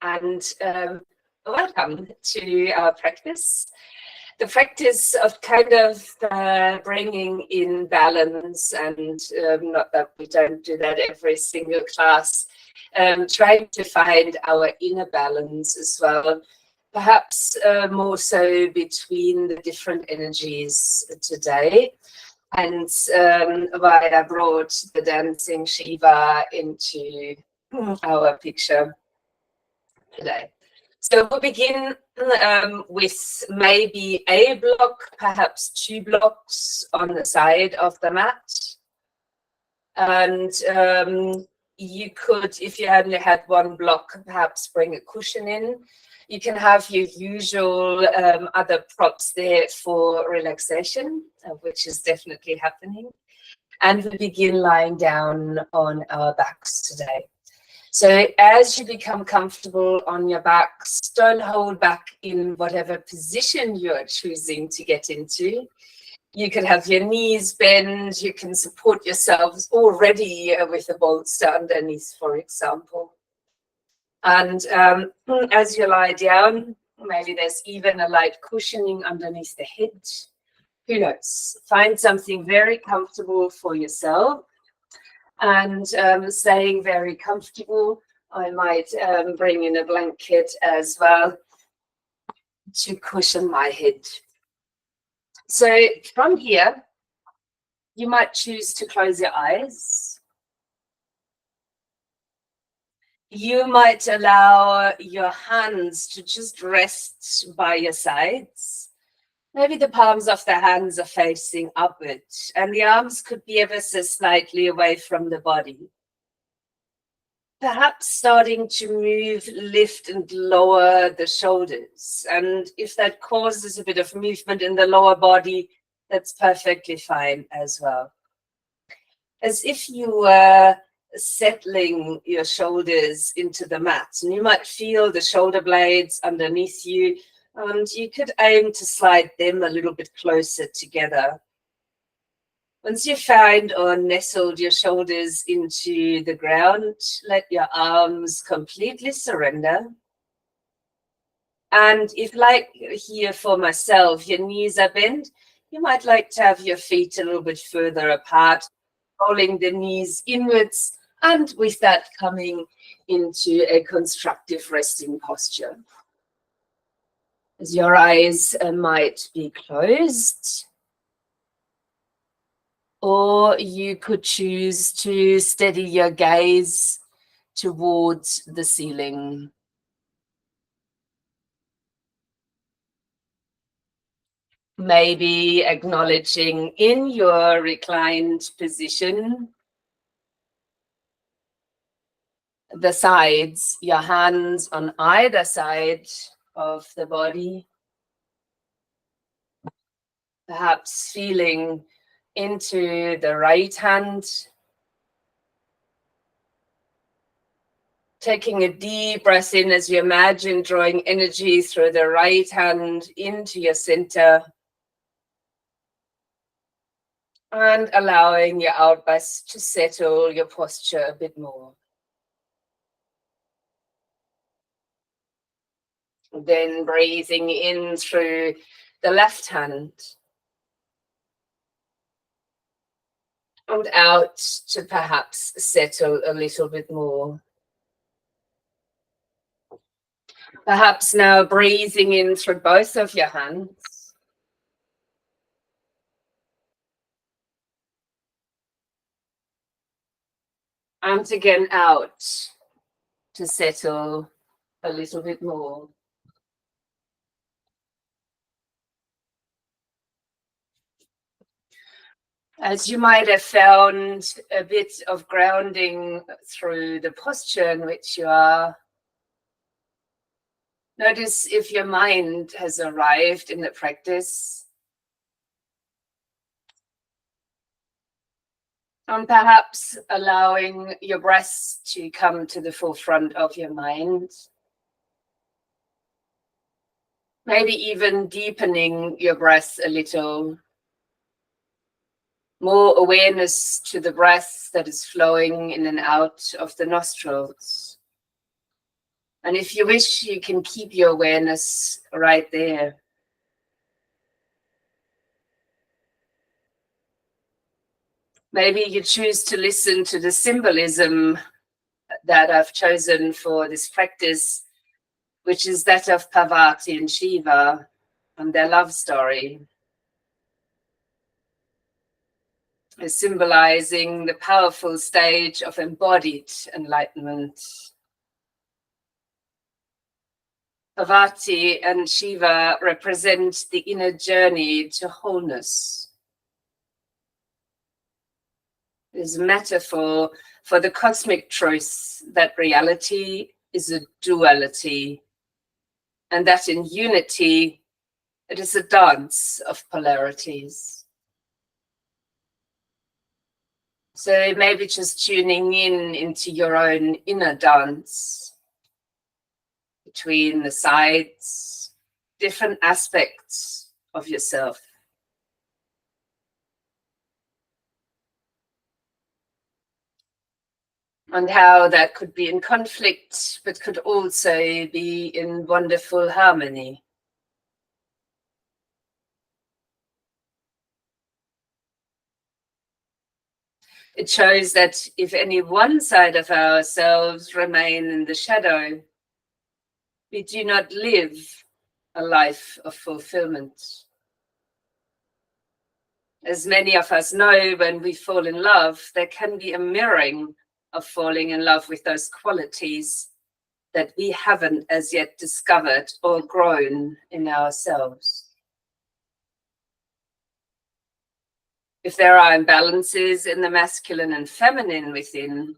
and welcome to our practice. The practice of kind of bringing in balance, and not that we don't do that every single class, trying to find our inner balance as well, perhaps more so between the different energies today. And why I brought the dancing Shiva into our picture today. So we'll begin with maybe a block, perhaps 2 blocks on the side of the mat. And you could, if you only had 1 block, perhaps bring a cushion in. You can have your usual other props there for relaxation, which is definitely happening. And we begin lying down on our backs today. So as you become comfortable on your backs, don't hold back in whatever position you're choosing to get into. You can have your knees bend, you can support yourselves already with a bolster underneath, for example. And as you lie down, maybe there's even a light cushioning underneath the head. Who knows? Find something very comfortable for yourself. And staying very comfortable, I might bring in a blanket as well to cushion my head. So from here, you might choose to close your eyes. You might allow your hands to just rest by your sides. Maybe the palms of the hands are facing upward, and the arms could be ever so slightly away from the body. Perhaps starting to move, lift and lower the shoulders. And if that causes a bit of movement in the lower body, that's perfectly fine as well. As if you were settling your shoulders into the mat, and you might feel the shoulder blades underneath you, and you could aim to slide them a little bit closer together. Once you find or nestled your shoulders into the ground, let your arms completely surrender. And if, like here for myself, your knees are bent, you might like to have your feet a little bit further apart, rolling the knees inwards, and with that coming into a constructive resting posture. As your eyes might be closed, or you could choose to steady your gaze towards the ceiling. Maybe acknowledging in your reclined position the sides, your hands on either side of the body. Perhaps feeling into the right hand. Taking a deep breath in as you imagine drawing energy through the right hand into your center. And allowing your out breath to settle your posture a bit more. Then breathing in through the left hand. And out to perhaps settle a little bit more. Perhaps now breathing in through both of your hands. And again out to settle a little bit more. As you might have found a bit of grounding through the posture in which you are, notice if your mind has arrived in the practice. And perhaps allowing your breath to come to the forefront of your mind. Maybe even deepening your breath a little. More awareness to the breath that is flowing in and out of the nostrils. And if you wish, you can keep your awareness right there. Maybe you choose to listen to the symbolism that I've chosen for this practice, which is that of Parvati and Shiva and their love story, symbolizing the powerful stage of embodied enlightenment. Parvati and Shiva represent the inner journey to wholeness. It is a metaphor for the cosmic truth that reality is a duality, and that in unity it is a dance of polarities. So maybe just tuning in into your own inner dance between the sides, different aspects of yourself. And how that could be in conflict, but could also be in wonderful harmony. It shows that if any one side of ourselves remain in the shadow, we do not live a life of fulfillment. As many of us know, when we fall in love, there can be a mirroring of falling in love with those qualities that we haven't as yet discovered or grown in ourselves. If there are imbalances in the masculine and feminine within,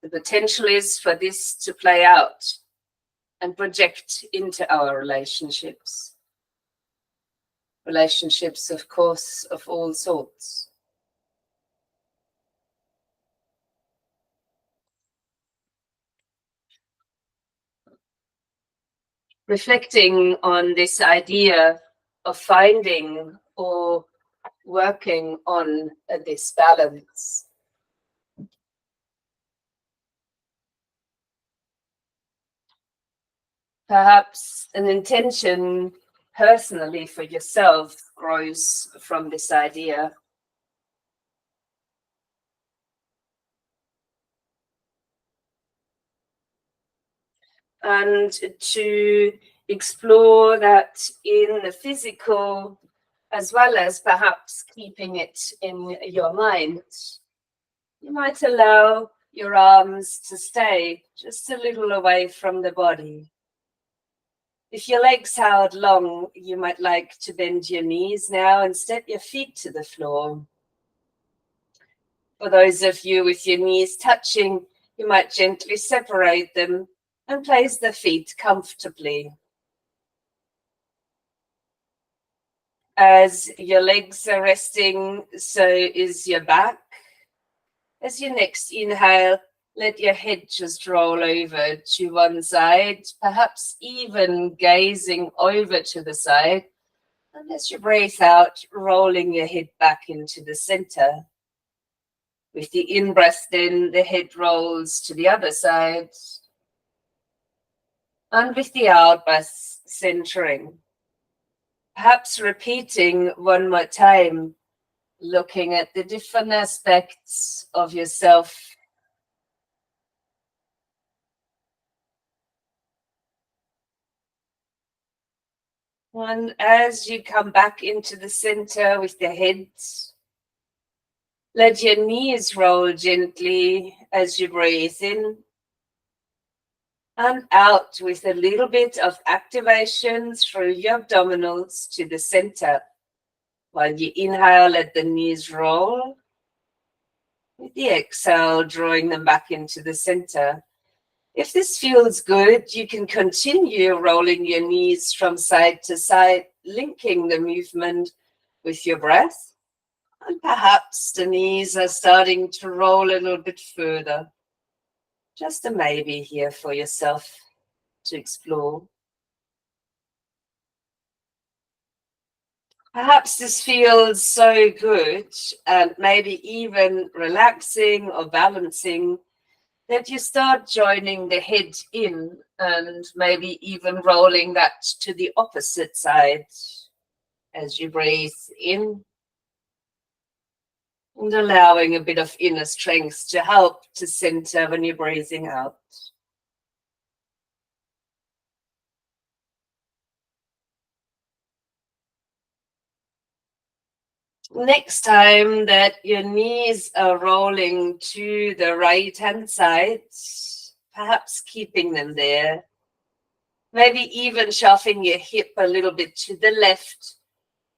the potential is for this to play out and project into our relationships. Relationships, of course, of all sorts. Reflecting on this idea of finding or working on this balance. Perhaps an intention personally for yourself grows from this idea. And to explore that in the physical, as well as perhaps keeping it in your mind. You might allow your arms to stay just a little away from the body. If your legs held long, you might like to bend your knees now and step your feet to the floor. For those of you with your knees touching, you might gently separate them and place the feet comfortably. As your legs are resting, so is your back. As you next inhale, let your head just roll over to one side, perhaps even gazing over to the side. And as you breathe out, rolling your head back into the center. With the in-breath, then the head rolls to the other side. And with the out-breath, centering. Perhaps repeating one more time, looking at the different aspects of yourself. And as you come back into the center with the head, let your knees roll gently as you breathe in and out with a little bit of activation through your abdominals to the center. While you inhale, let the knees roll. With the exhale, drawing them back into the center. If this feels good, you can continue rolling your knees from side to side, linking the movement with your breath. And perhaps the knees are starting to roll a little bit further. Just a maybe here for yourself to explore. Perhaps this feels so good and maybe even relaxing or balancing that you start joining the head in and maybe even rolling that to the opposite side as you breathe in, and allowing a bit of inner strength to help to center when you're breathing out. Next time that your knees are rolling to the right hand side, perhaps keeping them there, maybe even shuffling your hip a little bit to the left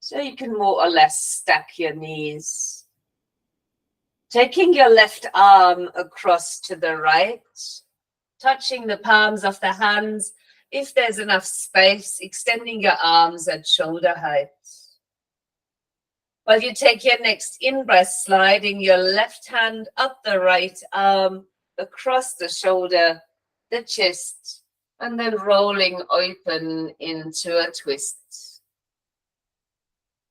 so you can more or less stack your knees. Taking your left arm across to the right, touching the palms of the hands. If there's enough space, extending your arms at shoulder height. While you take your next in-breath, sliding your left hand up the right arm, across the shoulder, the chest, and then rolling open into a twist.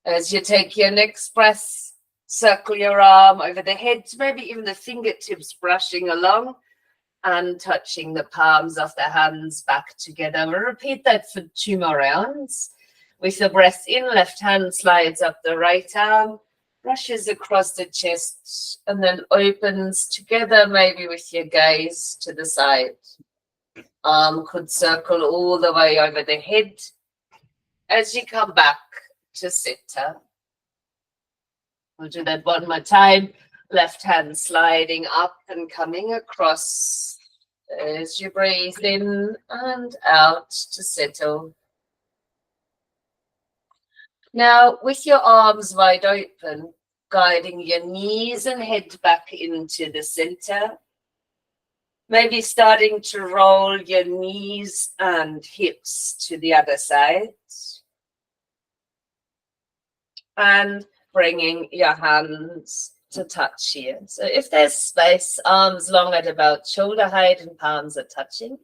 As you take your next breath, circle your arm over the head, maybe even the fingertips brushing along and touching the palms of the hands back together. We'll repeat that for 2 more rounds. With the breath in, left hand slides up the right arm, brushes across the chest, and then opens together, maybe with your gaze to the side. Arm could circle all the way over the head as you come back to center. We'll do that one more time. Left hand sliding up and coming across as you breathe in and out to settle. Now, with your arms wide open, guiding your knees and head back into the center, maybe starting to roll your knees and hips to the other side, and bringing your hands to touch here. So if there's space, arms long at about shoulder height and palms are touching.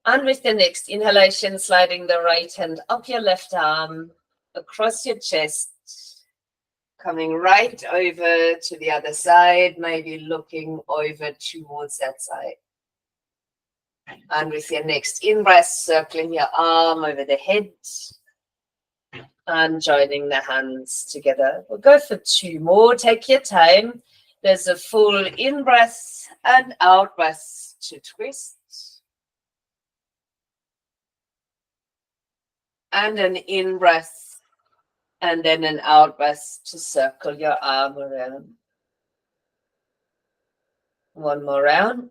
And with the next inhalation, sliding the right hand up your left arm, across your chest, coming right over to the other side, maybe looking over towards that side. And with your next in-breath, circling your arm over the head and joining the hands together. We'll go for 2 more. Take your time. There's a full in-breath and out-breath to twist. And an in-breath and then an out-breath to circle your arm around. 1 more round.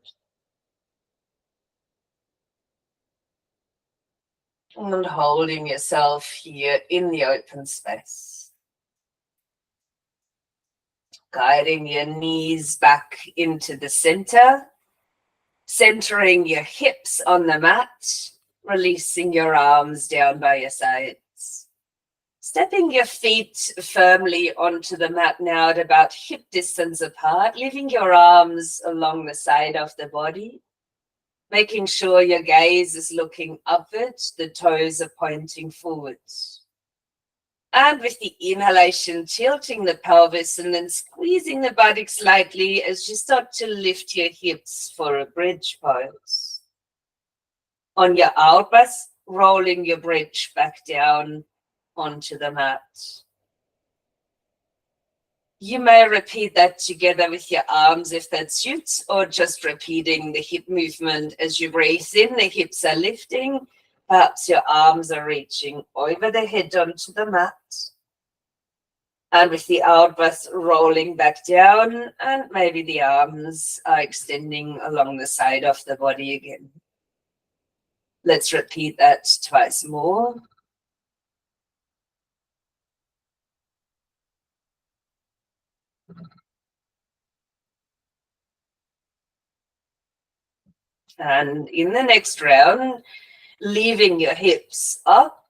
And holding yourself here in the open space. Guiding your knees back into the center. Centering your hips on the mat. Releasing your arms down by your sides. Stepping your feet firmly onto the mat now at about hip distance apart, leaving your arms along the side of the body, making sure your gaze is looking upward, the toes are pointing forwards. And with the inhalation, tilting the pelvis and then squeezing the buttocks slightly as you start to lift your hips for a bridge pose. On your out breath, rolling your bridge back down onto the mat. You may repeat that together with your arms if that suits, or just repeating the hip movement as you breathe in, the hips are lifting, perhaps your arms are reaching over the head onto the mat. And with the out breath, rolling back down, and maybe the arms are extending along the side of the body again. Let's repeat that 2 more. And in the next round, leaving your hips up.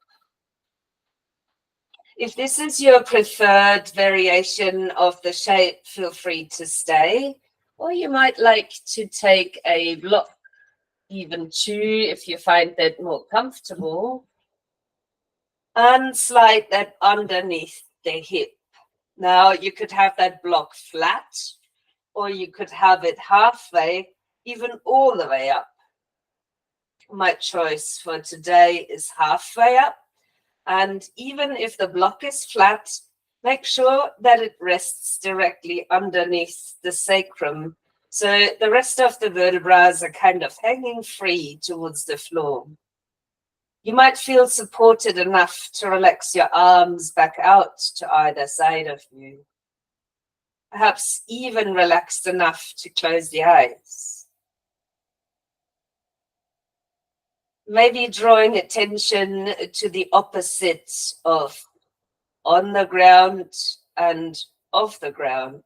If this is your preferred variation of the shape, feel free to stay. Or you might like to take a block, even 2, if you find that more comfortable, and slide that underneath the hip. Now you could have that block flat, or you could have it halfway, even all the way up. My choice for today is halfway up. And even if the block is flat, make sure that it rests directly underneath the sacrum. So the rest of the vertebrae are kind of hanging free towards the floor. You might feel supported enough to relax your arms back out to either side of you. Perhaps even relaxed enough to close the eyes. Maybe drawing attention to the opposite of on the ground and off the ground.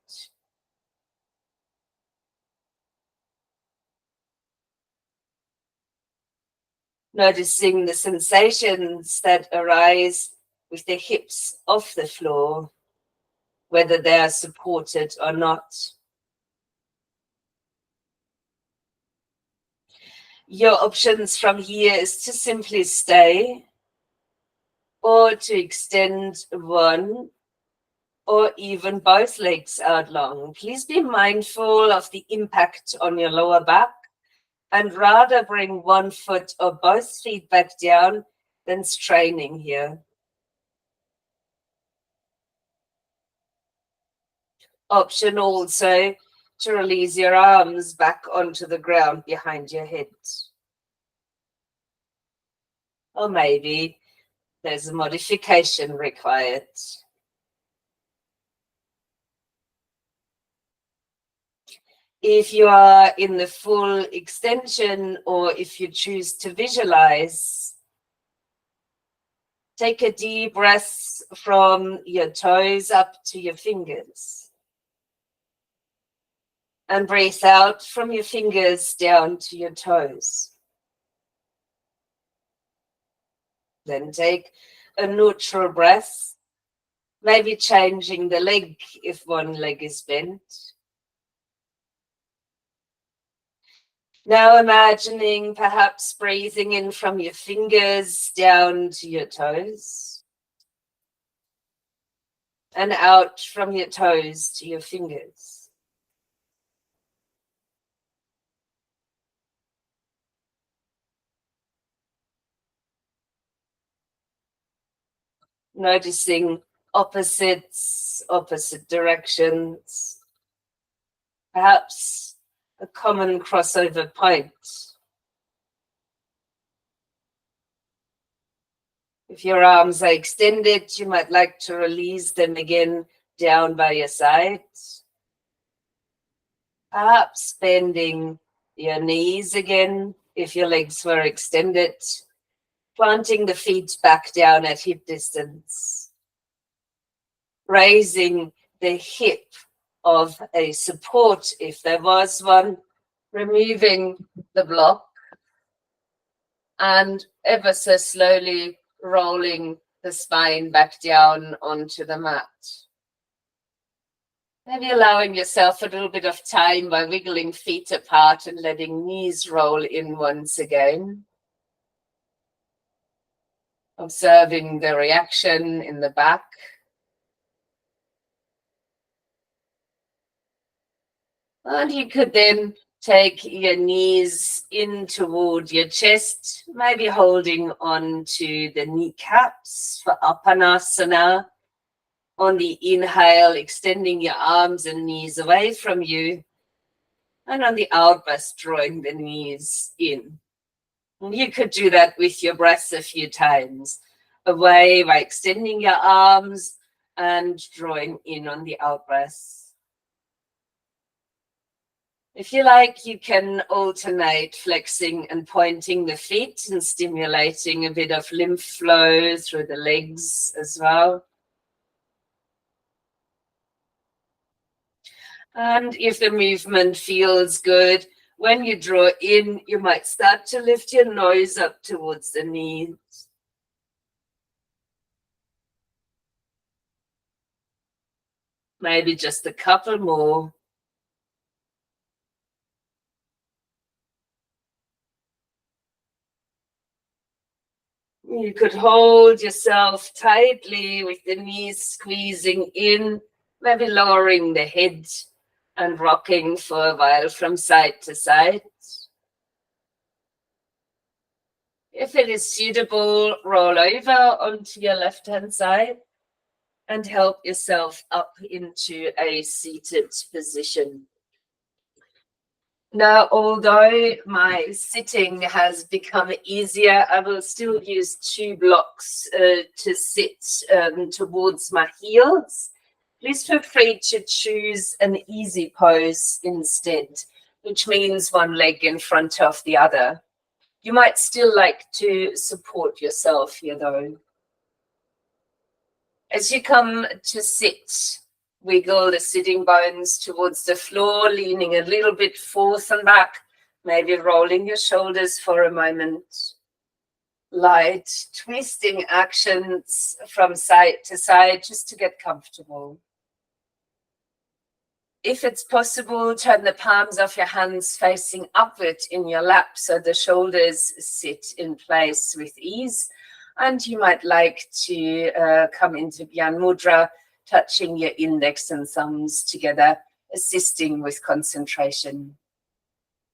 Noticing the sensations that arise with the hips off the floor, whether they are supported or not. Your options from here is to simply stay, or to extend one or even both legs out long. Please be mindful of the impact on your lower back and rather bring one foot or both feet back down than straining here. Option also to release your arms back onto the ground behind your head. Or maybe there's a modification required. If you are in the full extension, or if you choose to visualize, take a deep breath from your toes up to your fingers. And breathe out from your fingers down to your toes. Then take a neutral breath, maybe changing the leg if one leg is bent. Now imagining perhaps breathing in from your fingers down to your toes. And out from your toes to your fingers. Noticing opposites, opposite directions. Perhaps a common crossover point. If your arms are extended, you might like to release them again down by your sides. Perhaps bending your knees again if your legs were extended. Planting the feet back down at hip distance. Raising the hip of a support if there was one. Removing the block. And ever so slowly rolling the spine back down onto the mat. Maybe allowing yourself a little bit of time by wiggling feet apart and letting knees roll in once again. Observing the reaction in the back. And you could then take your knees in toward your chest, maybe holding on to the kneecaps for Apanasana. On the inhale, extending your arms and knees away from you. And on the out breath, drawing the knees in. And you could do that with your breath a few times. Away by extending your arms and drawing in on the out breath. If you like, you can alternate flexing and pointing the feet and stimulating a bit of lymph flow through the legs as well. And if the movement feels good, when you draw in, you might start to lift your nose up towards the knees. Maybe just a couple more. You could hold yourself tightly with the knees squeezing in, maybe lowering the head and rocking for a while from side to side. If it is suitable, roll over onto your left-hand side and help yourself up into a seated position. Now, although my sitting has become easier, I will still use 2 blocks to sit towards my heels. Please feel free to choose an easy pose instead, which means one leg in front of the other. You might still like to support yourself here, though. As you come to sit, wiggle the sitting bones towards the floor, leaning a little bit forth and back, maybe rolling your shoulders for a moment. Light twisting actions from side to side just to get comfortable. If it's possible, turn the palms of your hands facing upward in your lap so the shoulders sit in place with ease. And you might like to come into Gyan Mudra, touching your index and thumbs together, assisting with concentration.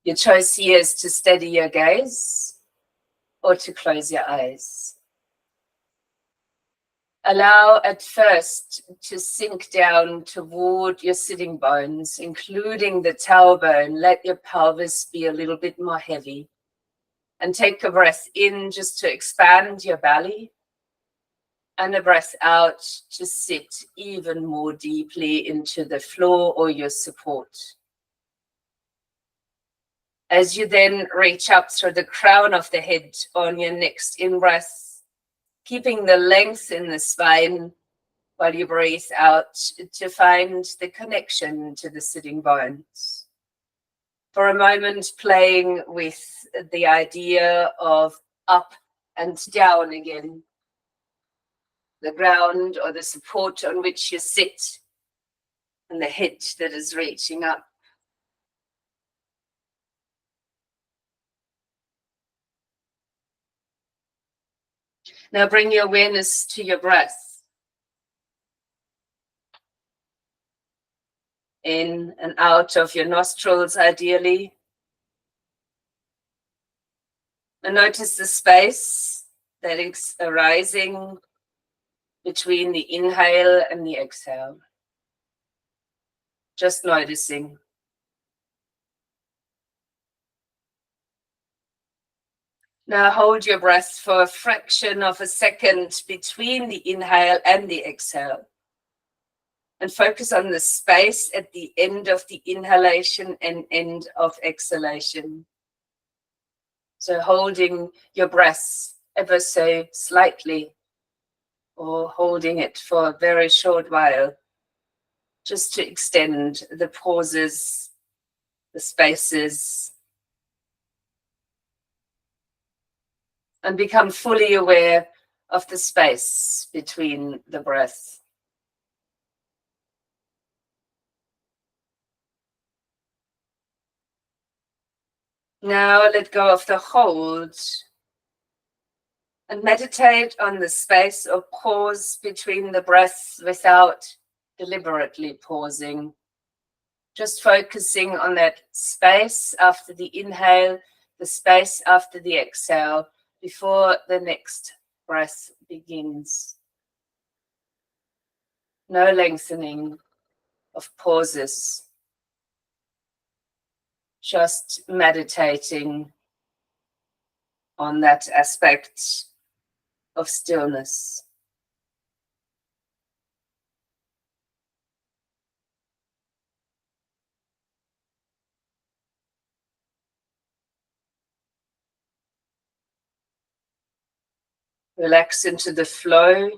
Your choice here is to steady your gaze or to close your eyes. Allow at first to sink down toward your sitting bones, including the tailbone. Let your pelvis be a little bit more heavy. And take a breath in just to expand your belly. And a breath out to sit even more deeply into the floor or your support. As you then reach up through the crown of the head on your next in-breath, keeping the length in the spine while you breathe out to find the connection to the sitting bones. For a moment, playing with the idea of up and down again. The ground or the support on which you sit, and the head that is reaching up. Now bring your awareness to your breath. In and out of your nostrils, ideally. And notice the space that is arising between the inhale and the exhale. Just noticing. Now hold your breath for a fraction of a second between the inhale and the exhale. And focus on the space at the end of the inhalation and end of exhalation. So holding your breath ever so slightly, or holding it for a very short while, just to extend the pauses, the spaces, and become fully aware of the space between the breath. Now let go of the hold and meditate on the space or pause between the breaths without deliberately pausing. Just focusing on that space after the inhale, the space after the exhale, before the next breath begins. No lengthening of pauses. Just meditating on that aspect of stillness. Relax into the flow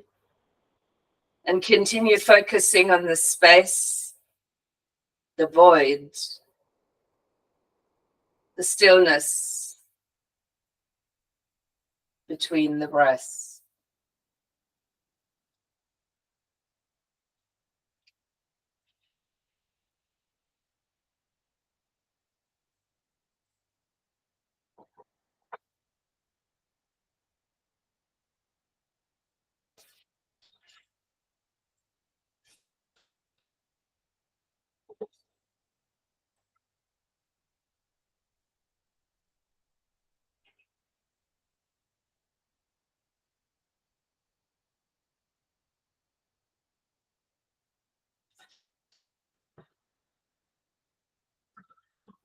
and continue focusing on the space, the void, the stillness between the breaths.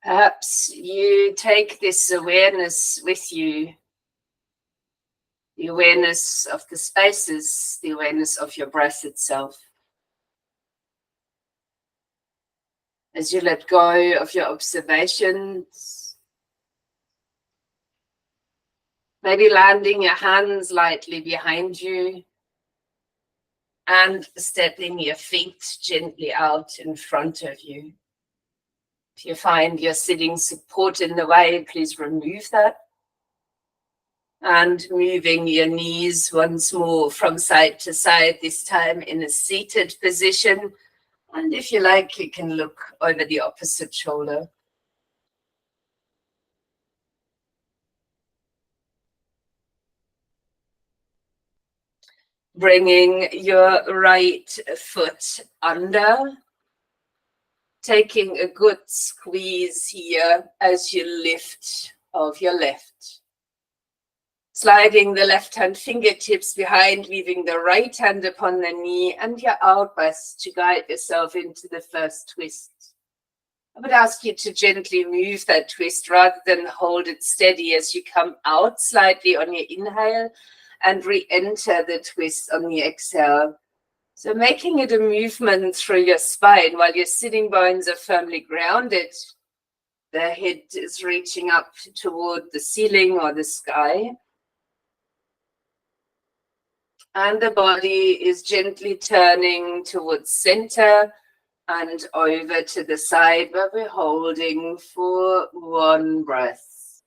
Perhaps you take this awareness with you, the awareness of the spaces, the awareness of your breath itself. As you let go of your observations, maybe landing your hands lightly behind you and stepping your feet gently out in front of you. If you find your sitting support in the way, please remove that. And moving your knees once more from side to side, this time in a seated position. And if you like, you can look over the opposite shoulder. Bringing your right foot under, taking a good squeeze here as you lift of your left. Sliding the left hand fingertips behind, leaving the right hand upon the knee and your out breath to guide yourself into the first twist. I would ask you to gently move that twist rather than hold it steady as you come out slightly on your inhale and re-enter the twist on the exhale. So making it a movement through your spine while your sitting bones are firmly grounded. The head is reaching up toward the ceiling or the sky. And the body is gently turning towards center and over to the side where we're holding for one breath.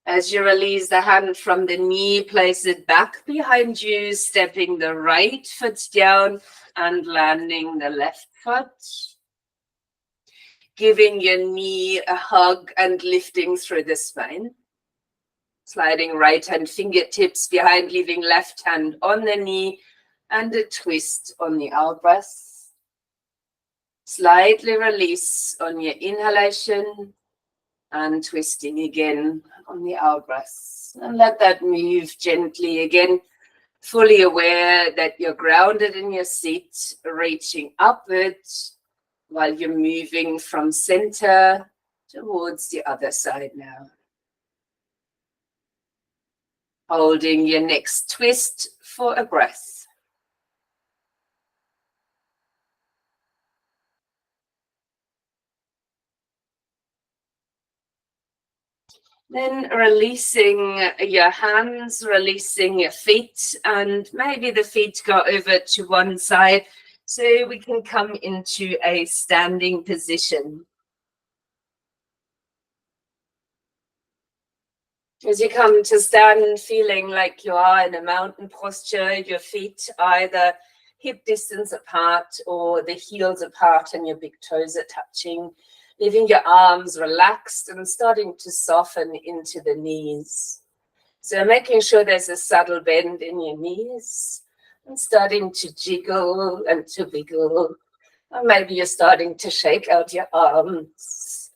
As you release the hand from the knee, place it back behind you, stepping the right foot down and landing the left foot. Giving your knee a hug and lifting through the spine. Sliding right hand fingertips behind, leaving left hand on the knee and a twist on the out breath. Slightly release on your inhalation and twisting again on the out breath. And let that move gently again, fully aware that you're grounded in your seat, reaching upwards while you're moving from center towards the other side now. Holding your next twist for a breath. Then releasing your hands, releasing your feet, and maybe the feet go over to one side so we can come into a standing position. As you come to stand, feeling like you are in a mountain posture, your feet either hip distance apart or the heels apart and your big toes are touching, leaving your arms relaxed and starting to soften into the knees. So making sure there's a subtle bend in your knees and starting to jiggle and to wiggle. Or maybe you're starting to shake out your arms.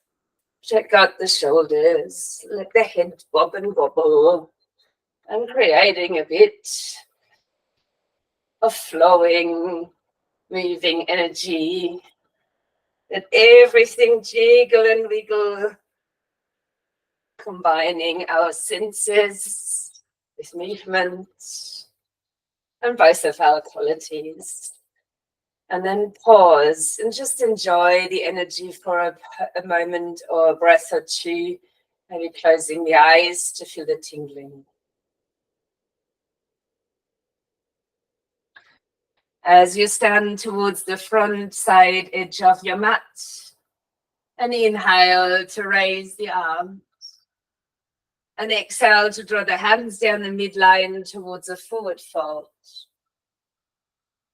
Check out the shoulders, let the head bob and wobble, and creating a bit of flowing, moving energy. Let everything jiggle and wiggle, combining our senses with movement and both of our qualities. And then pause and just enjoy the energy for a moment or a breath or two, maybe closing the eyes to feel the tingling. As you stand towards the front side edge of your mat, an inhale to raise the arms. An exhale to draw the hands down the midline towards a forward fold.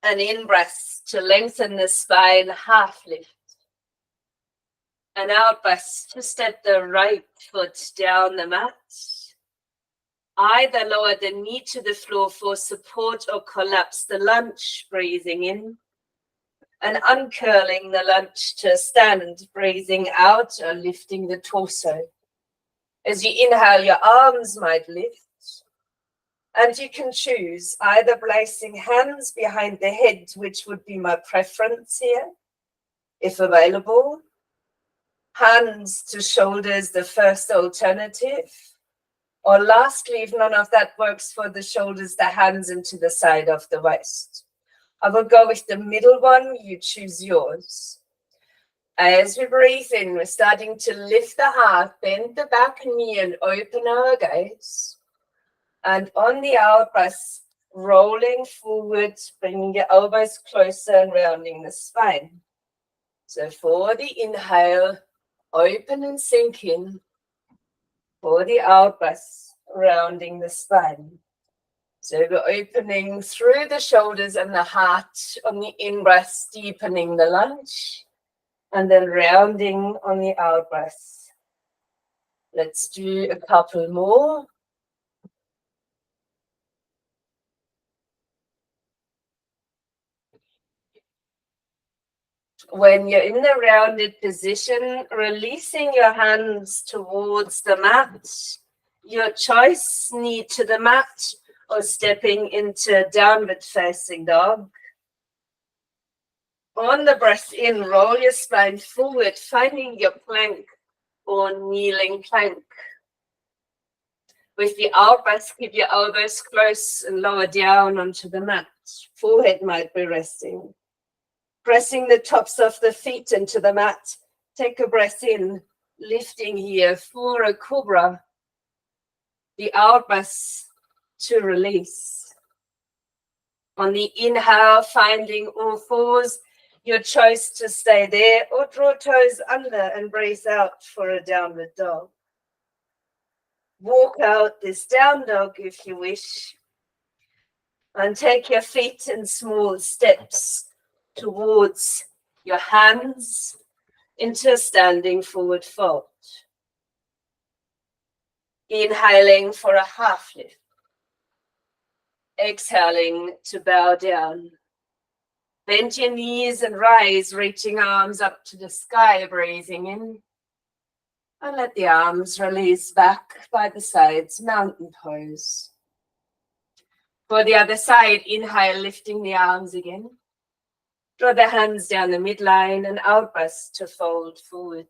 An in-breath to lengthen the spine, half lift. An out-breath to step the right foot down the mat. Either lower the knee to the floor for support or collapse the lunge, breathing in. And uncurling the lunge to stand, breathing out or lifting the torso. As you inhale, your arms might lift. And you can choose either placing hands behind the head, which would be my preference here, if available. Hands to shoulders, the first alternative. Or lastly, if none of that works for the shoulders, the hands into the side of the waist. I will go with the middle one, you choose yours. As we breathe in, we're starting to lift the heart, bend the back knee and open our gaze. And on the out breath, rolling forward, bringing your elbows closer and rounding the spine. So for the inhale, open and sink in. For the out breath, rounding the spine. So we're opening through the shoulders and the heart on the in-breath, deepening the lunge. And then rounding on the out breath. Let's do a couple more. When you're in the rounded position, releasing your hands towards the mat. Your choice, knee to the mat or stepping into downward facing dog. On the breath in, roll your spine forward, finding your plank or kneeling plank. With the out breath, keep your elbows close and lower down onto the mat. Forehead might be resting. Pressing the tops of the feet into the mat. Take a breath in, lifting here for a cobra. The out breath to release. On the inhale, finding all fours, your choice to stay there or draw toes under and brace out for a downward dog. Walk out this down dog if you wish. And take your feet in small steps towards your hands into a standing forward fold. Inhaling for a half lift. Exhaling to bow down. Bend your knees and rise, reaching arms up to the sky, breathing in. And let the arms release back by the sides, mountain pose. For the other side, inhale, lifting the arms again. Draw the hands down the midline and out breath to fold forward.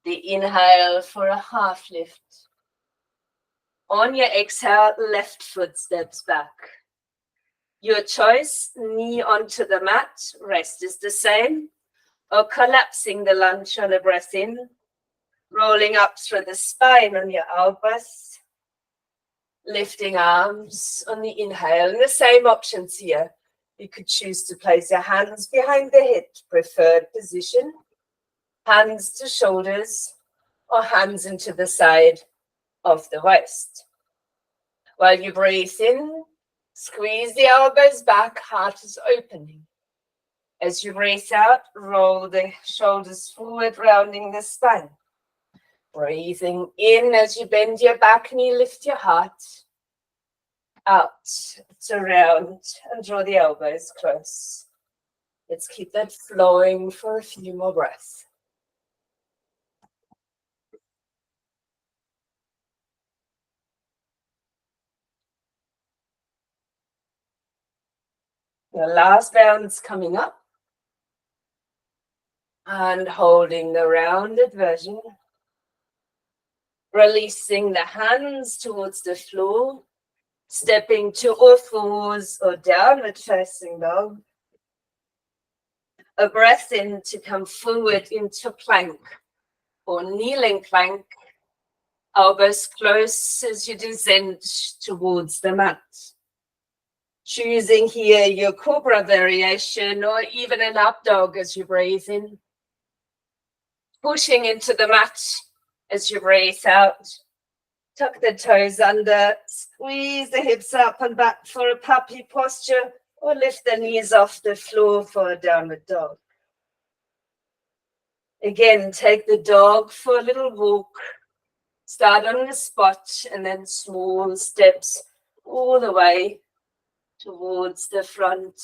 The inhale for a half lift. On your exhale, left foot steps back. Your choice, knee onto the mat, rest is the same, or collapsing the lunge on a breath in, rolling up through the spine on your out breath, lifting arms on the inhale, and the same options here. You could choose to place your hands behind the head, preferred position, hands to shoulders, or hands into the side of the waist. While you breathe in, squeeze the elbows back, heart is opening. As you breathe out, roll the shoulders forward, rounding the spine. Breathing in as you bend your back knee, lift your heart. Out to round and draw the elbows close. Let's keep that flowing for a few more breaths. The last bounce coming up. And holding the rounded version. Releasing the hands towards the floor. Stepping to all fours or downward facing dog. A breath in to come forward into plank or kneeling plank. Elbows close as you descend towards the mat. Choosing here your cobra variation or even an up dog as you breathe in. Pushing into the mat as you breathe out. Tuck the toes under, squeeze the hips up and back for a puppy posture, or lift the knees off the floor for a downward dog. Again, take the dog for a little walk. Start on the spot and then small steps all the way towards the front,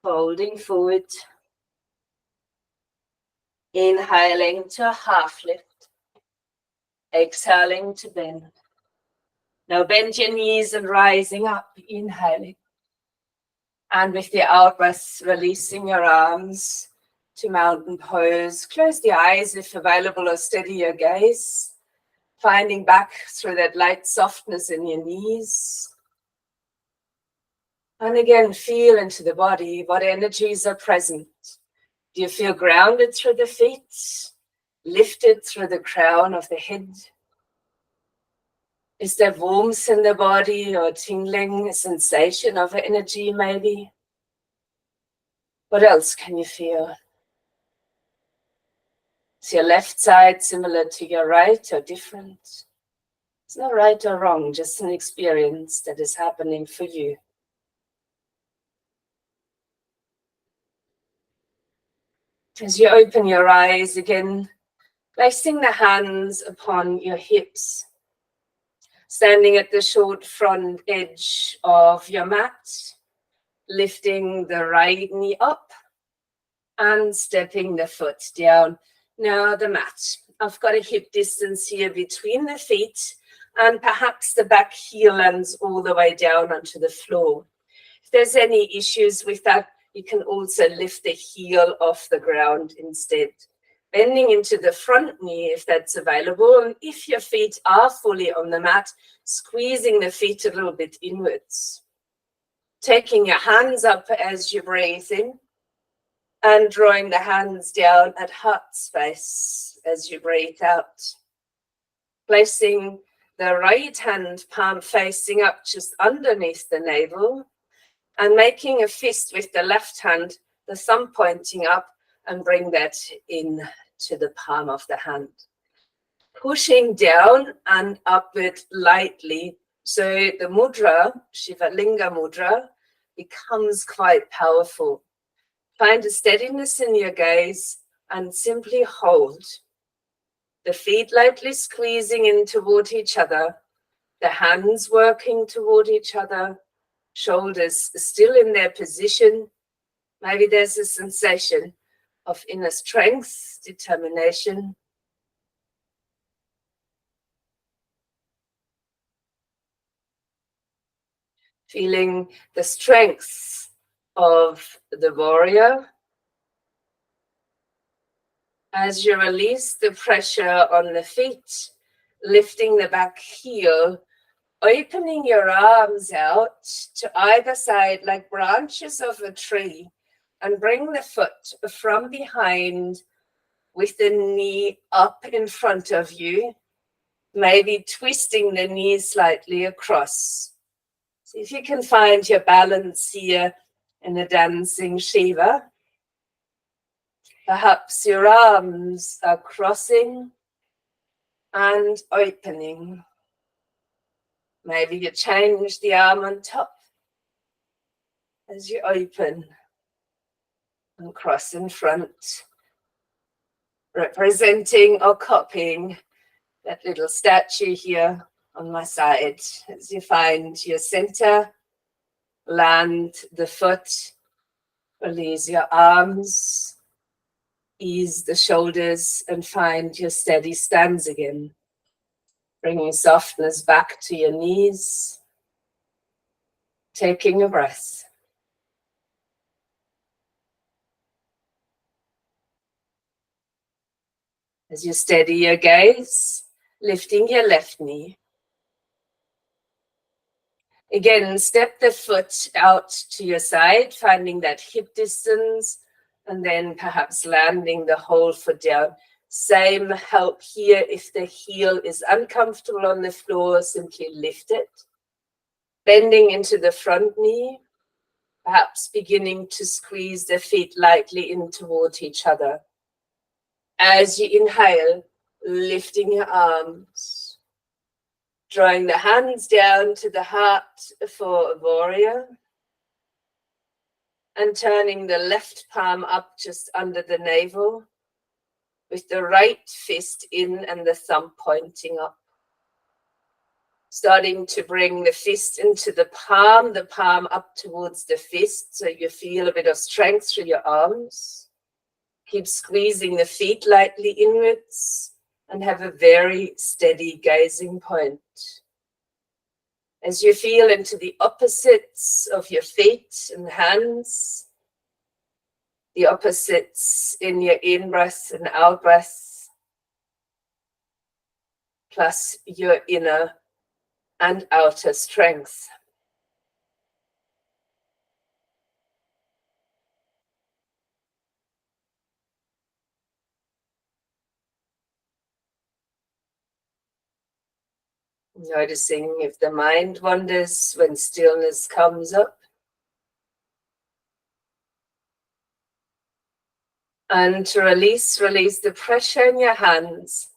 folding forward. Inhaling to a half lift. Exhaling to bend. Now bend your knees and rising up, inhaling. And with the out breath, releasing your arms to mountain pose. Close the eyes if available, or steady your gaze. Finding back through that light softness in your knees. And again, feel into the body. What energies are present? Do you feel grounded through the feet? Lifted through the crown of the head? Is there warmth in the body or tingling, a sensation of energy maybe? What else can you feel? Is your left side similar to your right or different? It's not right or wrong, just an experience that is happening for you. As you open your eyes again, placing the hands upon your hips, standing at the short front edge of your mat, lifting the right knee up and stepping the foot down. Now the mat. I've got a hip distance here between the feet, and perhaps the back heel lands all the way down onto the floor. If there's any issues with that, you can also lift the heel off the ground instead. Bending into the front knee if that's available, and if your feet are fully on the mat, squeezing the feet a little bit inwards. Taking your hands up as you breathe in, and drawing the hands down at heart space as you breathe out. Placing the right hand palm facing up just underneath the navel, and making a fist with the left hand, the thumb pointing up, and bring that in to the palm of the hand. Pushing down and upward lightly, so the mudra, Shivalinga mudra, becomes quite powerful. Find a steadiness in your gaze and simply hold. The feet lightly squeezing in toward each other, the hands working toward each other, shoulders still in their position. Maybe there's a sensation of inner strength, determination. Feeling the strength of the warrior. As you release the pressure on the feet, lifting the back heel, opening your arms out to either side like branches of a tree, and bring the foot from behind with the knee up in front of you, maybe twisting the knee slightly across. See if you can find your balance here in the dancing Shiva. Perhaps your arms are crossing and opening. Maybe you change the arm on top as you open and cross in front, representing or copying that little statue here on my side. As you find your center, land the foot, release your arms, ease the shoulders, and find your steady stance again. Bringing softness back to your knees, taking a breath. As you steady your gaze, lifting your left knee. Again, step the foot out to your side, finding that hip distance, and then perhaps landing the whole foot down. Same help here. If the heel is uncomfortable on the floor, simply lift it. Bending into the front knee, perhaps beginning to squeeze the feet lightly in toward each other. As you inhale, lifting your arms, drawing the hands down to the heart for a warrior, and turning the left palm up just under the navel, with the right fist in and the thumb pointing up. Starting to bring the fist into the palm up towards the fist, so you feel a bit of strength through your arms. Keep squeezing the feet lightly inwards and have a very steady gazing point. As you feel into the opposites of your feet and hands, the opposites in your in-breath and out-breath, plus your inner and outer strength. Noticing if the mind wanders when stillness comes up. And to release the pressure in your hands.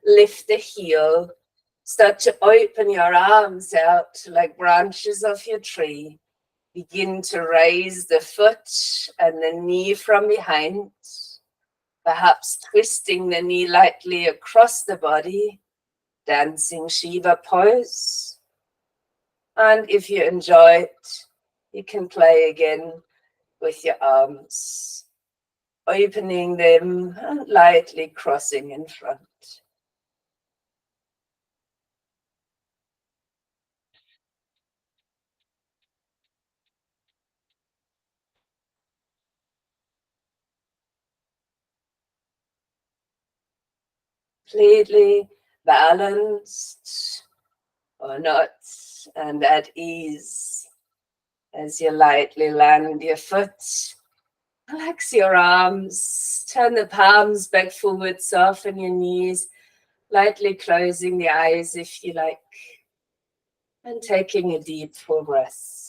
Lift the heel. Start to open your arms out like branches of your tree. Begin to raise the foot and the knee from behind. Perhaps twisting the knee lightly across the body. Dancing Shiva pose. And if you enjoy it, you can play again with your arms, opening them and lightly crossing in front. Completely balanced or not, and at ease as you lightly land your foot. Relax your arms, turn the palms back forward, soften your knees, lightly closing the eyes if you like, and taking a deep full breath.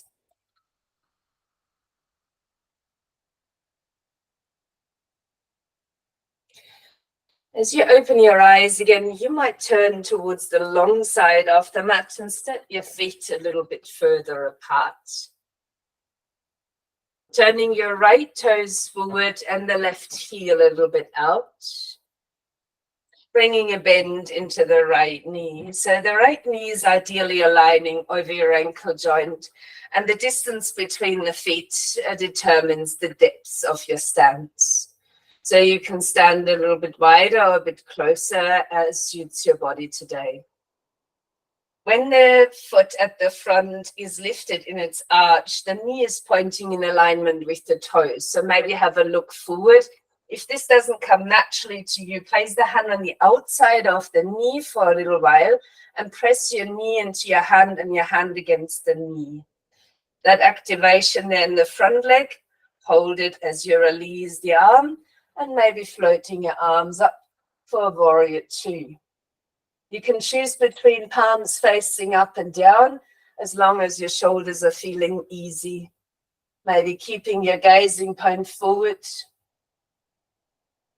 As you open your eyes again, you might turn towards the long side of the mat and step your feet a little bit further apart. Turning your right toes forward and the left heel a little bit out. Bringing a bend into the right knee. So the right knee is ideally aligning over your ankle joint, and the distance between the feet determines the depth of your stance. So you can stand a little bit wider or a bit closer as suits your body today. When the foot at the front is lifted in its arch, the knee is pointing in alignment with the toes. So maybe have a look forward. If this doesn't come naturally to you, place the hand on the outside of the knee for a little while and press your knee into your hand and your hand against the knee. That activation there in the front leg, hold it as you release the arm and maybe floating your arms up for warrior two. You can choose between palms facing up and down as long as your shoulders are feeling easy. Maybe keeping your gazing point forward.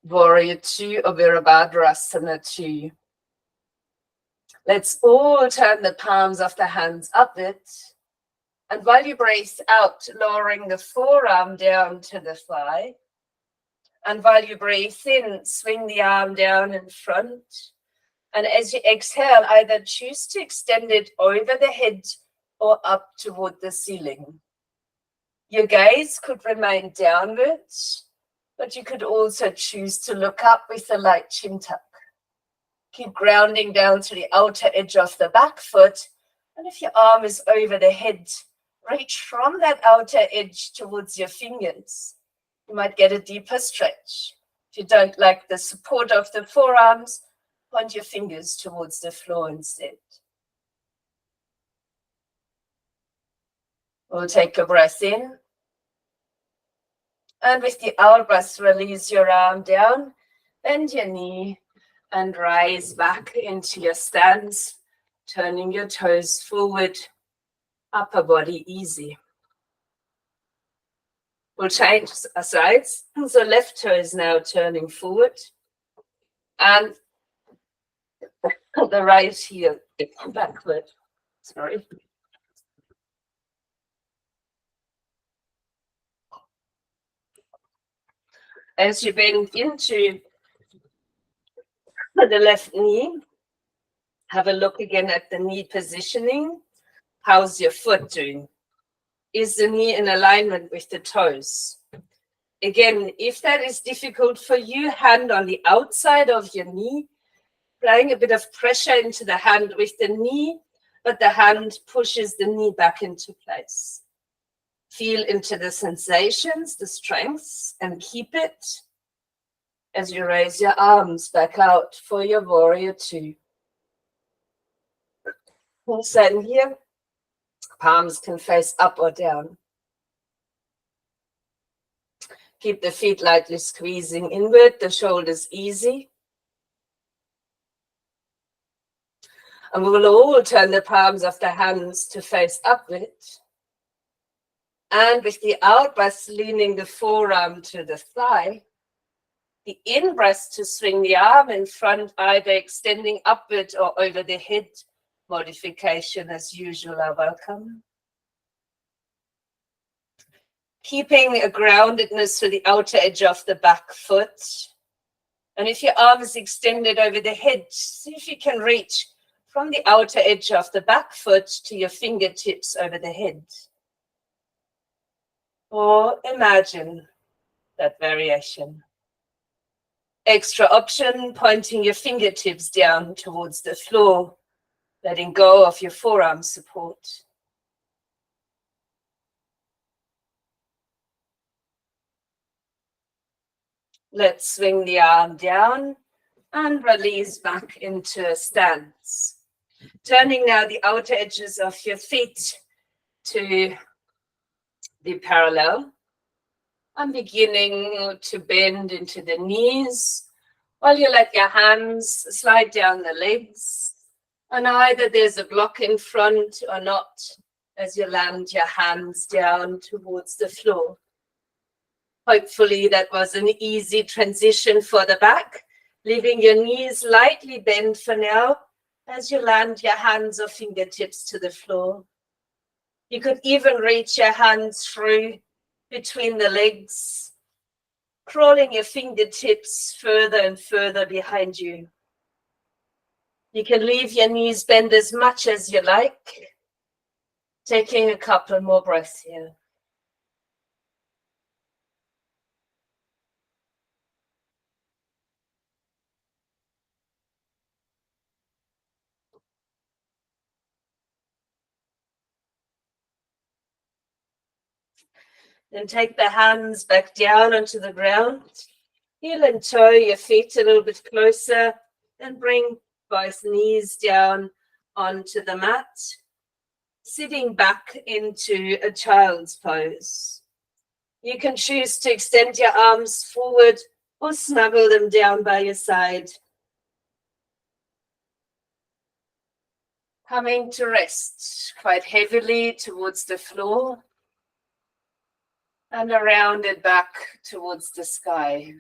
Warrior two or Virabhadrasana 2. Let's all turn the palms of the hands upward. And while you breathe out, lowering the forearm down to the thigh. And while you breathe in, swing the arm down in front. And as you exhale, either choose to extend it over the head or up toward the ceiling. Your gaze could remain downwards, but you could also choose to look up with a light chin tuck. Keep grounding down to the outer edge of the back foot. And if your arm is over the head, reach from that outer edge towards your fingers. You might get a deeper stretch. If you don't like the support of the forearms, point your fingers towards the floor instead. We'll take a breath in. And with the out breath, release your arm down, bend your knee, and rise back into your stance, turning your toes forward, upper body easy. We'll change sides. So left toe is now turning forward, and the right heel backward. Sorry. As you bend into the left knee, have a look again at the knee positioning. How's your foot doing? Is the knee in alignment with the toes? Again, if that is difficult for you, hand on the outside of your knee, applying a bit of pressure into the hand with the knee, but the hand pushes the knee back into place. Feel into the sensations, the strengths, and keep it as you raise your arms back out for your warrior two. Also in here, palms can face up or down. Keep the feet lightly squeezing inward, the shoulders easy. And we will all turn the palms of the hands to face upward. And with the out breath, leaning the forearm to the thigh. The in breath to swing the arm in front, either extending upward or over the head. Modification as usual are welcome. Keeping a groundedness to the outer edge of the back foot. And if your arm is extended over the head, see if you can reach from the outer edge of the back foot to your fingertips over the head. Or imagine that variation. Extra option, pointing your fingertips down towards the floor, letting go of your forearm support. Let's swing the arm down and release back into a stance. Turning now the outer edges of your feet to the parallel. And beginning to bend into the knees while you let your hands slide down the legs. And either there's a block in front or not as you land your hands down towards the floor. Hopefully that was an easy transition for the back, leaving your knees lightly bent for now as you land your hands or fingertips to the floor. You could even reach your hands through between the legs, crawling your fingertips further and further behind you. You can leave your knees bent as much as you like, taking a couple more breaths here. Then take the hands back down onto the ground. Heel and toe your feet a little bit closer and bring both knees down onto the mat, sitting back into a child's pose. You can choose to extend your arms forward or snuggle them down by your side. Coming to rest quite heavily towards the floor and around it back towards the sky.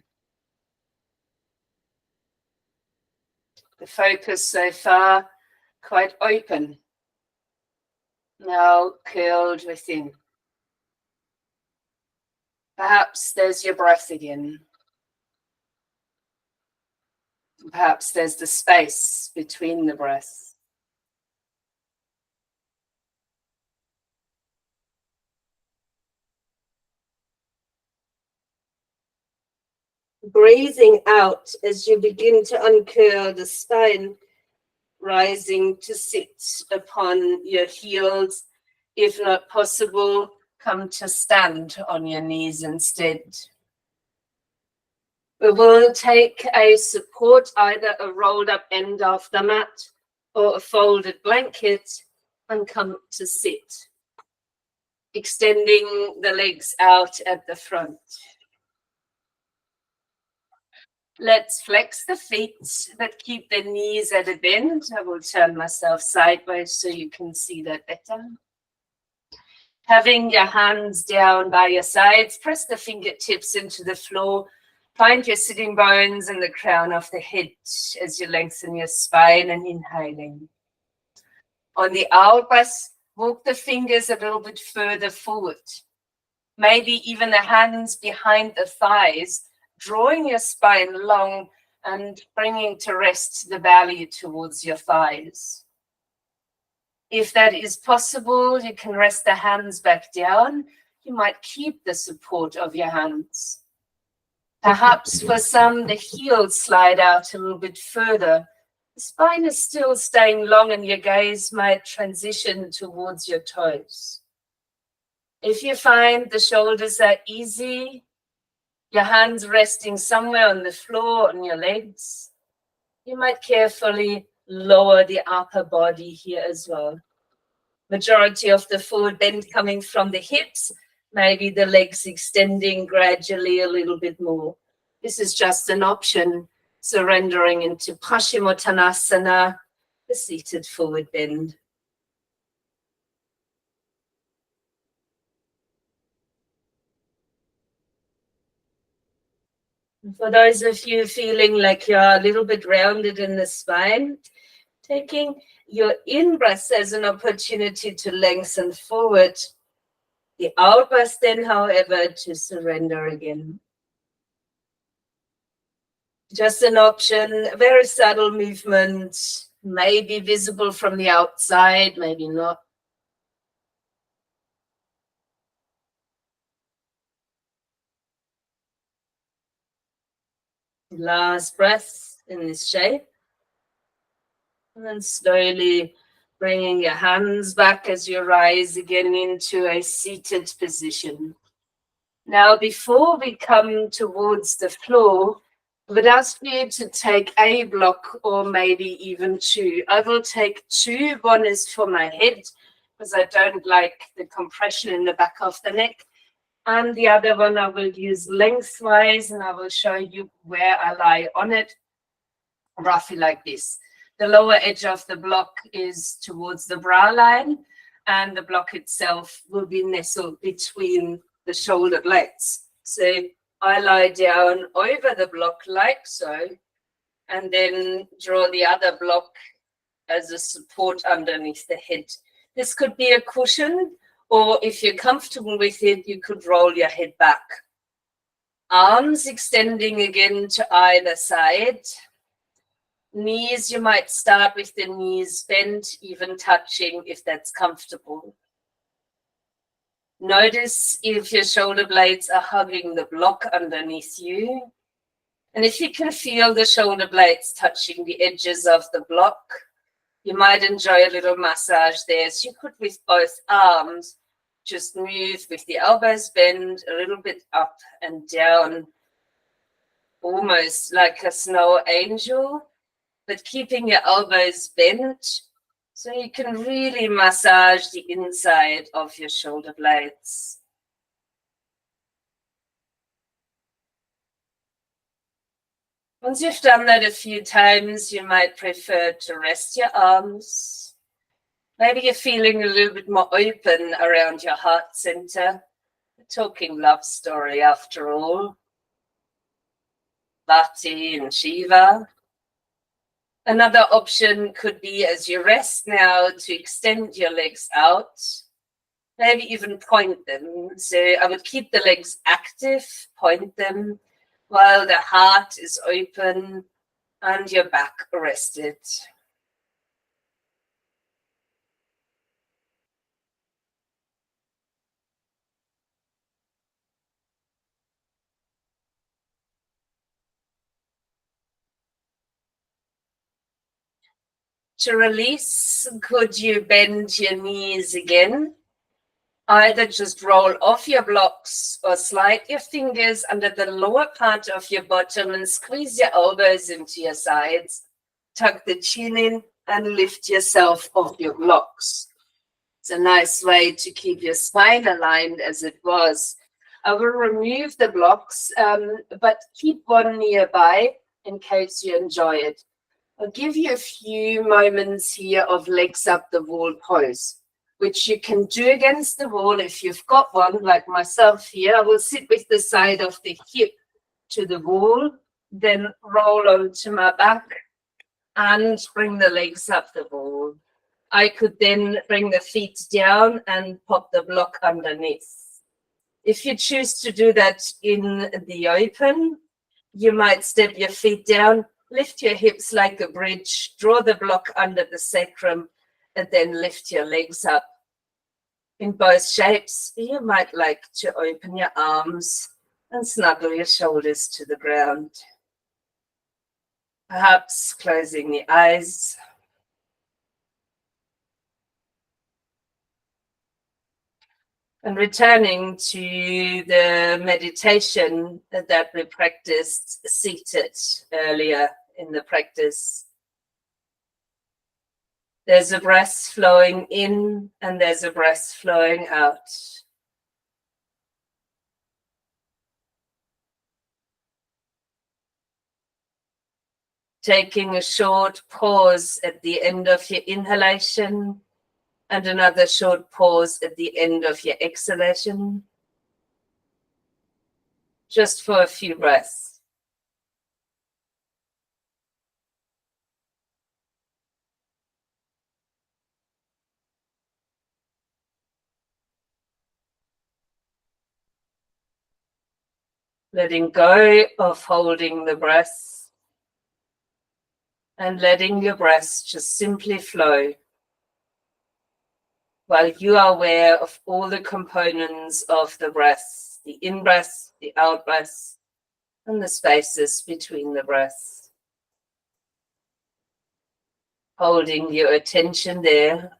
The focus so far quite open, now curled within. Perhaps there's your breath again. Perhaps there's the space between the breaths. Breathing out as you begin to uncurl the spine, rising to sit upon your heels. If not possible, come to stand on your knees instead. We will take a support, either a rolled up end of the mat or a folded blanket, and come to sit, extending the legs out at the front. Let's flex the feet, but keep the knees at a bend. I will turn myself sideways so you can see that better. Having your hands down by your sides, press the fingertips into the floor. Find your sitting bones and the crown of the head as you lengthen your spine and inhaling. On the out breath, walk the fingers a little bit further forward. Maybe even the hands behind the thighs, drawing your spine long and bringing to rest the belly towards your thighs. If that is possible, you can rest the hands back down. You might keep the support of your hands. Perhaps for some, the heels slide out a little bit further, The spine is still staying long and your gaze might transition towards your toes. If you find the shoulders are easy, your hands resting somewhere on the floor, on your legs, you might carefully lower the upper body here as well. Majority of the forward bend coming from the hips, maybe the legs extending gradually a little bit more. This is just an option, surrendering into Paschimottanasana, the seated forward bend. For those of you feeling like you're a little bit rounded in the spine, taking your in-breath as an opportunity to lengthen forward. The out-breath then, however, to surrender again. Just an option, a very subtle movement, maybe visible from the outside, maybe not. Last breath in this shape. And then slowly bringing your hands back as you rise again into a seated position. Now, before we come towards the floor, I would ask you to take a block or maybe even two. I will take two. One is for my head because I don't like the compression in the back of the neck. And the other one I will use lengthwise, and I will show you where I lie on it, roughly like this. The lower edge of the block is towards the brow line, and the block itself will be nestled between the shoulder blades. So I lie down over the block like so, and then draw the other block as a support underneath the head. This could be a cushion, or if you're comfortable with it, you could roll your head back. Arms extending again to either side. Knees, you might start with the knees bent, even touching if that's comfortable. Notice if your shoulder blades are hugging the block underneath you. And if you can feel the shoulder blades touching the edges of the block, you might enjoy a little massage there. So you could, with both arms, just move with the elbows bent a little bit up and down, almost like a snow angel, but keeping your elbows bent so you can really massage the inside of your shoulder blades. Once you've done that a few times, you might prefer to rest your arms. Maybe you're feeling a little bit more open around your heart center. We're talking love story after all. Bhakti and Shiva. Another option could be, as you rest now, to extend your legs out, maybe even point them. So I would keep the legs active, point them, while the heart is open and your back rested. To release, could you bend your knees again? Either just roll off your blocks or slide your fingers under the lower part of your bottom and squeeze your elbows into your sides. Tuck the chin in and lift yourself off your blocks. It's a nice way to keep your spine aligned as it was. I will remove the blocks, but keep one nearby in case you enjoy it. I'll give you a few moments here of legs up the wall pose, which you can do against the wall if you've got one, like myself here. I will sit with the side of the hip to the wall, then roll onto my back and bring the legs up the wall. I could then bring the feet down and pop the block underneath. If you choose to do that in the open, you might step your feet down, lift your hips like a bridge, draw the block under the sacrum, and then lift your legs up. In both shapes, you might like to open your arms and snuggle your shoulders to the ground. Perhaps closing the eyes. And returning to the meditation that we practiced seated earlier in the practice. There's a breath flowing in and there's a breath flowing out. Taking a short pause at the end of your inhalation and another short pause at the end of your exhalation. Just for a few breaths. Letting go of holding the breath and letting your breath just simply flow while you are aware of all the components of the breath, the in-breath, the out-breath, and the spaces between the breaths. Holding your attention there.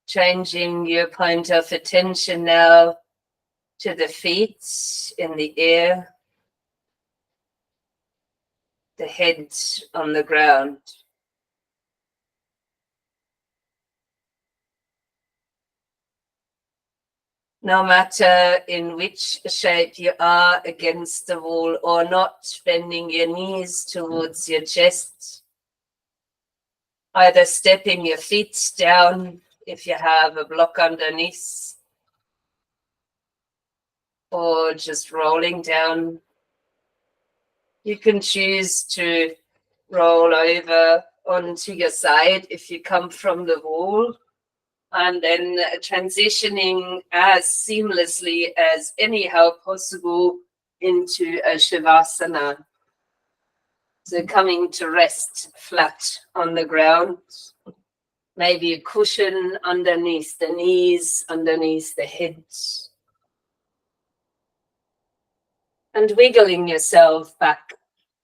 Changing your point of attention now to the feet in the air, the head on the ground. No matter in which shape you are against the wall or not, bending your knees towards your chest, either stepping your feet down if you have a block underneath, or just rolling down. You can choose to roll over onto your side if you come from the wall, and then transitioning as seamlessly as anyhow possible into a Shavasana. So coming to rest flat on the ground, maybe a cushion underneath the knees, underneath the head. And wiggling yourself back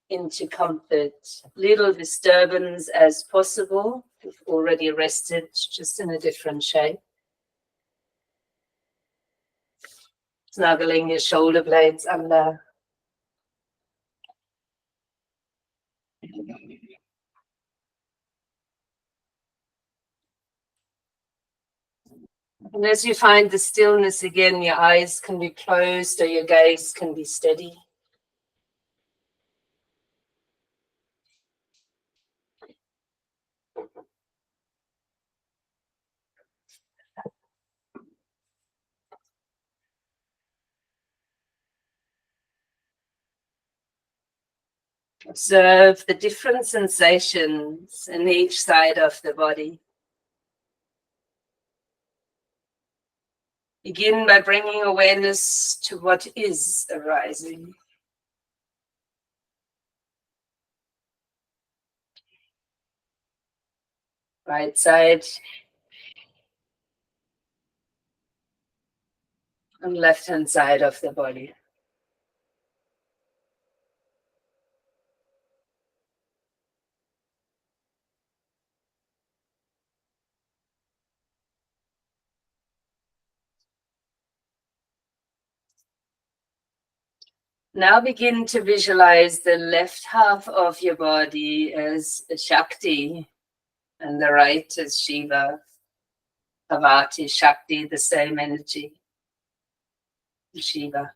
into comfort. Little disturbance as possible. You've already rested, just in a different shape. Snuggling your shoulder blades under. And as you find the stillness again, your eyes can be closed or your gaze can be steady. Observe the different sensations in each side of the body. Begin by bringing awareness to what is arising. Right side and left hand side of the body. Now begin to visualize the left half of your body as Shakti and the right as Shiva, Parvati, Shakti, the same energy, Shiva.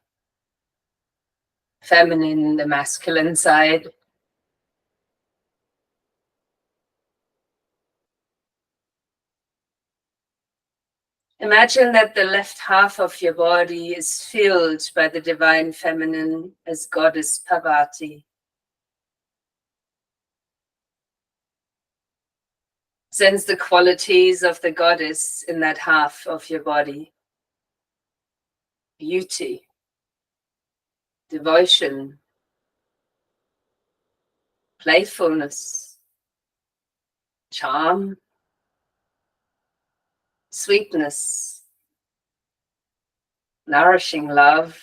Feminine, the masculine side. Imagine that the left half of your body is filled by the divine feminine as goddess Parvati. Sense the qualities of the goddess in that half of your body. Beauty, devotion, playfulness, charm, sweetness, nourishing love,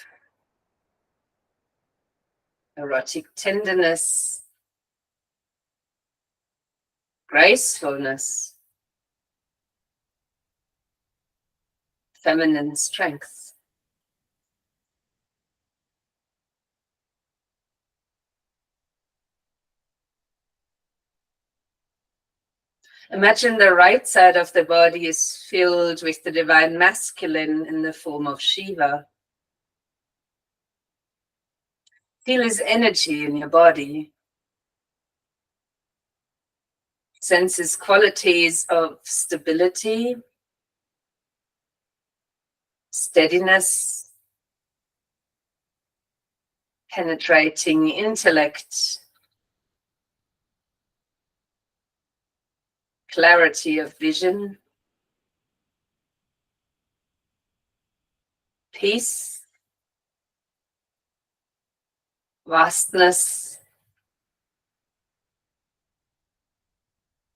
erotic tenderness, gracefulness, feminine strength. Imagine the right side of the body is filled with the divine masculine in the form of Shiva. Feel his energy in your body. Sense his qualities of stability, steadiness, penetrating intellect, clarity of vision, peace, vastness,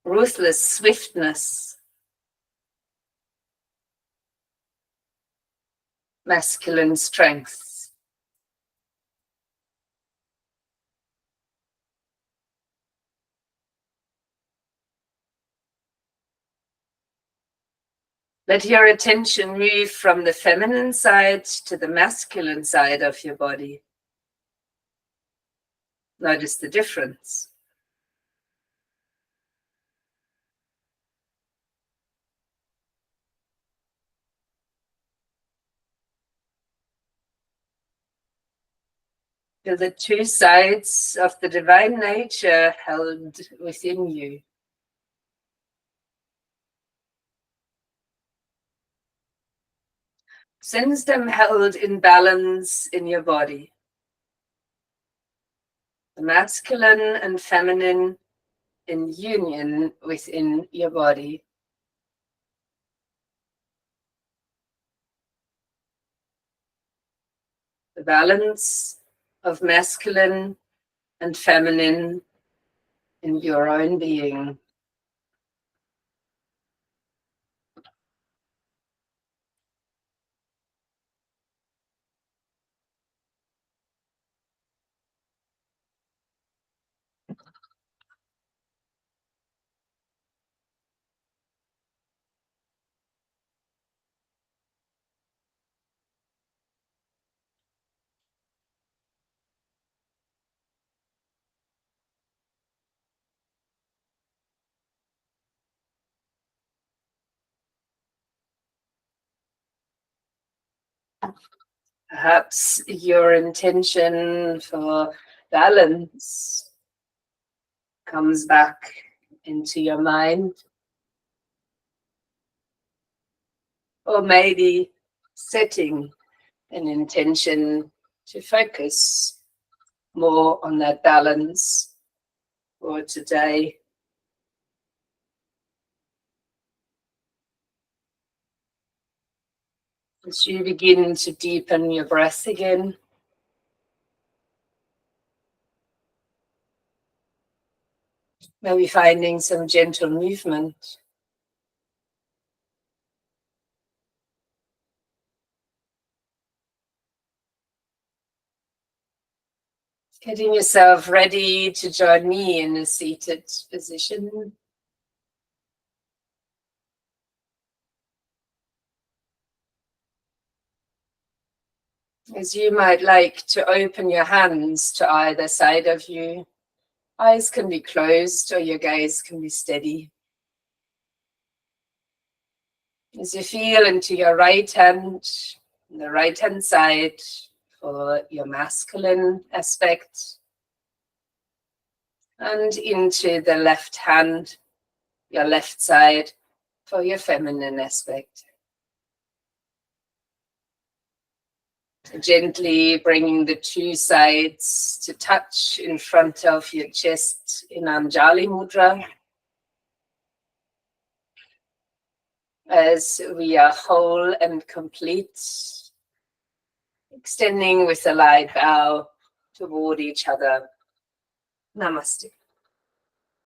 ruthless swiftness, masculine strength. Let your attention move from the feminine side to the masculine side of your body. Notice the difference. Feel the two sides of the divine nature held within you. Sense them held in balance in your body. The masculine and feminine in union within your body. The balance of masculine and feminine in your own being. Perhaps your intention for balance comes back into your mind. Or maybe setting an intention to focus more on that balance for today. As you begin to deepen your breath again, maybe finding some gentle movement. Getting yourself ready to join me in a seated position. As you might like to open your hands to either side of you. Eyes can be closed or your gaze can be steady. As you feel into your right hand, the right hand side for your masculine aspect, and into the left hand, your left side for your feminine aspect. Gently bringing the two sides to touch in front of your chest in Anjali Mudra. as we are whole and complete, extending with a light bow toward each other. Namaste.